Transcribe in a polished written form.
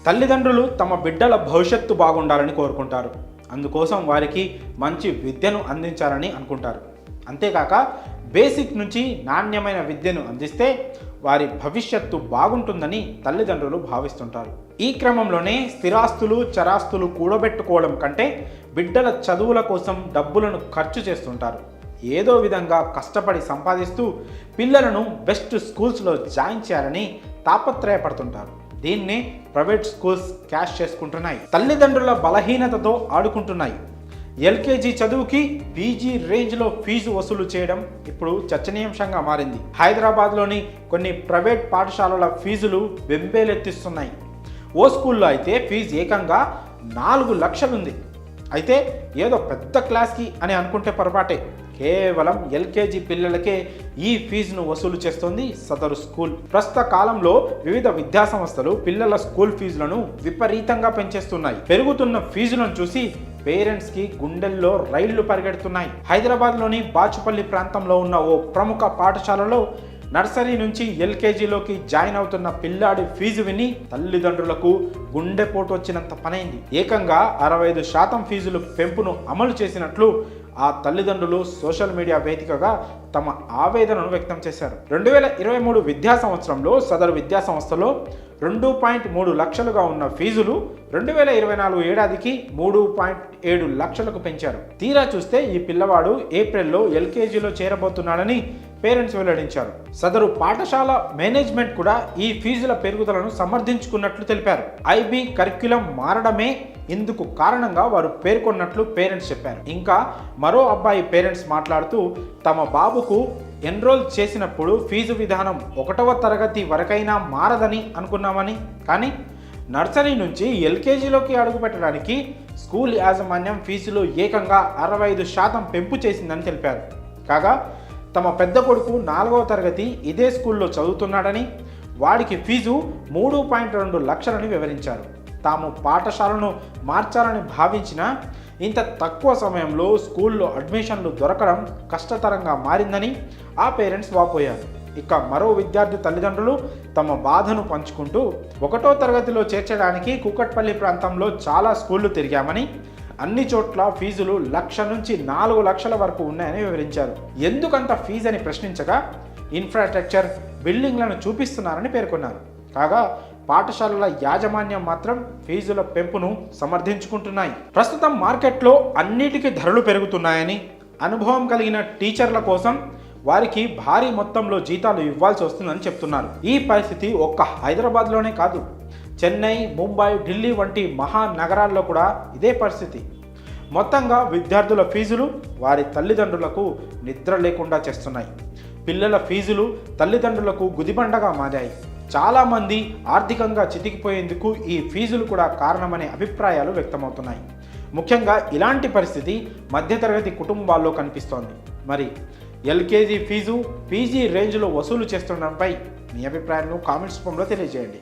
తల్లిదండ్రులు తమ బిడ్డల భవిష్యత్తు బాగుండాలని కోరుకుంటారు. అందుకోసం వారికి మంచి విద్యను అందించాలని అనుకుంటారు. అంతేకాక బేసిక్ నుంచి నాణ్యమైన విద్యను అందిస్తే వారి భవిష్యత్తు బాగుంటుందని తల్లిదండ్రులు భావిస్తుంటారు. ఈ క్రమంలోనే స్థిరాస్తులు చరాస్తులు కూడబెట్టుకోవడం కంటే బిడ్డల చదువుల కోసం డబ్బులను ఖర్చు చేస్తుంటారు. ఏదో విధంగా కష్టపడి సంపాదిస్తూ పిల్లలను బెస్ట్ స్కూల్స్లో జాయిన్ చేయాలని తాపత్రయపడుతుంటారు. దీన్ని ప్రైవేట్ స్కూల్స్ క్యాష్ చేసుకుంటున్నాయి. తల్లిదండ్రుల బలహీనతతో ఆడుకుంటున్నాయి. ఎల్కేజీ చదువుకి పీజీ రేంజ్లో ఫీజు వసూలు చేయడం ఇప్పుడు చర్చనీయాంశంగా మారింది. హైదరాబాద్లోని కొన్ని ప్రైవేట్ పాఠశాలల ఫీజులు బెంబేలెత్తిస్తున్నాయి. ఓ స్కూల్లో అయితే ఫీజు ఏకంగా 4 లక్షలుంది. అయితే ఏదో పెద్ద క్లాస్కి అని అనుకుంటే పొరపాటే. కేవలం ఎల్కేజీ పిల్లలకే ఈ ఫీజును వసూలు చేస్తోంది సదరు స్కూల్. ప్రస్తుత కాలంలో వివిధ విద్యాసంస్థలు పిల్లల స్కూల్ ఫీజులను విపరీతంగా పెంచేస్తున్నాయి. పెరుగుతున్న ఫీజులను చూసి పేరెంట్స్కి గుండెల్లో రైళ్లు పరిగెడుతున్నాయి. హైదరాబాద్లోని బాచుపల్లి ప్రాంతంలో ఉన్న ఓ ప్రముఖ పాఠశాలలో నర్సరీ నుంచి ఎల్కేజీలోకి జాయిన్ అవుతున్న పిల్లాడి ఫీజు విని తల్లిదండ్రులకు గుండెపోటు వచ్చినంత పనైంది. ఏకంగా 65% ఫీజులు పెంపును అమలు చేసినట్లు ఆ తల్లిదండ్రులు సోషల్ మీడియా వేదికగా తమ ఆవేదనను వ్యక్తం చేశారు. 2023 విద్యా సంవత్సరంలో సదరు విద్యా సంస్థలో 2.3 లక్షలుగా ఉన్న ఫీజులు 2024 ఏడాదికి 3.7 లక్షలకు పెంచారు. తీరా చూస్తే ఈ పిల్లవాడు ఏప్రిల్లో ఎల్కేజీలో చేరబోతున్నాడని పేరెంట్స్ వెల్లడించారు. సదరు పాఠశాల మేనేజ్మెంట్ కూడా ఈ ఫీజుల పెరుగుదలను సమర్థించుకున్నట్లు తెలిపారు. ఐబీ కరిక్యులం మారడమే ఇందుకు కారణంగా వారు పేర్కొన్నట్లు పేరెంట్స్ చెప్పారు. ఇంకా మరో అబ్బాయి పేరెంట్స్ మాట్లాడుతూ తమ బాబుకు ఎన్రోల్ చేసినప్పుడు ఫీజు విధానం 1వ తరగతి వరకైనా మారదని అనుకున్నామని, కానీ నర్సరీ నుంచి ఎల్కేజీలోకి అడుగుపెట్టడానికి స్కూల్ యాజమాన్యం ఫీజులో ఏకంగా 65% పెంపు చేసిందని తెలిపారు. కాగా తమ పెద్ద కొడుకు 4వ తరగతి ఇదే స్కూల్లో చదువుతున్నాడని, వాడికి ఫీజు 3.2 లక్షలని వివరించారు. తాము పాఠశాలను మార్చాలని భావించినా ఇంత తక్కువ సమయంలో స్కూల్లో అడ్మిషన్లు దొరకడం కష్టతరంగా మారిందని ఆ పేరెంట్స్ వాపోయారు. ఇక మరో విద్యార్థి తల్లిదండ్రులు తమ బాధను పంచుకుంటూ 1వ తరగతిలో చేర్చడానికి కూకట్పల్లి ప్రాంతంలో చాలా స్కూళ్లు తిరిగామని, అన్ని చోట్ల ఫీజులు 1 లక్ష నుంచి 4 లక్షల వరకు ఉన్నాయని వివరించారు. ఎందుకంత ఫీజు అని ప్రశ్నించగా ఇన్ఫ్రాస్ట్రక్చర్ బిల్డింగ్లను చూపిస్తున్నారని పేర్కొన్నారు. కాగా పాఠశాలల యాజమాన్యం మాత్రం ఫీజుల పెంపును సమర్థించుకుంటున్నాయి. ప్రస్తుతం మార్కెట్లో అన్నిటికీ ధరలు పెరుగుతున్నాయని, అనుభవం కలిగిన టీచర్ల కోసం వారికి భారీ మొత్తంలో జీతాలు ఇవ్వాల్సి వస్తుందని చెప్తున్నారు. ఈ పరిస్థితి ఒక్క హైదరాబాద్లోనే కాదు, చెన్నై, ముంబై, ఢిల్లీ వంటి మహానగరాల్లో కూడా ఇదే పరిస్థితి. మొత్తంగా విద్యార్థుల ఫీజులు వారి తల్లిదండ్రులకు నిద్ర లేకుండా చేస్తున్నాయి. పిల్లల ఫీజులు తల్లిదండ్రులకు గుదిబండగా మారాయి. చాలామంది ఆర్థికంగా చితికిపోయేందుకు ఈ ఫీజులు కూడా కారణమనే అభిప్రాయాలు వ్యక్తమవుతున్నాయి. ముఖ్యంగా ఇలాంటి పరిస్థితి మధ్యతరగతి కుటుంబాల్లో కనిపిస్తోంది. మరి ఎల్కేజీ ఫీజు పీజీ రేంజ్లో వసూలు చేస్తుండడంపై మీ అభిప్రాయాలను కామెంట్స్ రూపంలో తెలియజేయండి.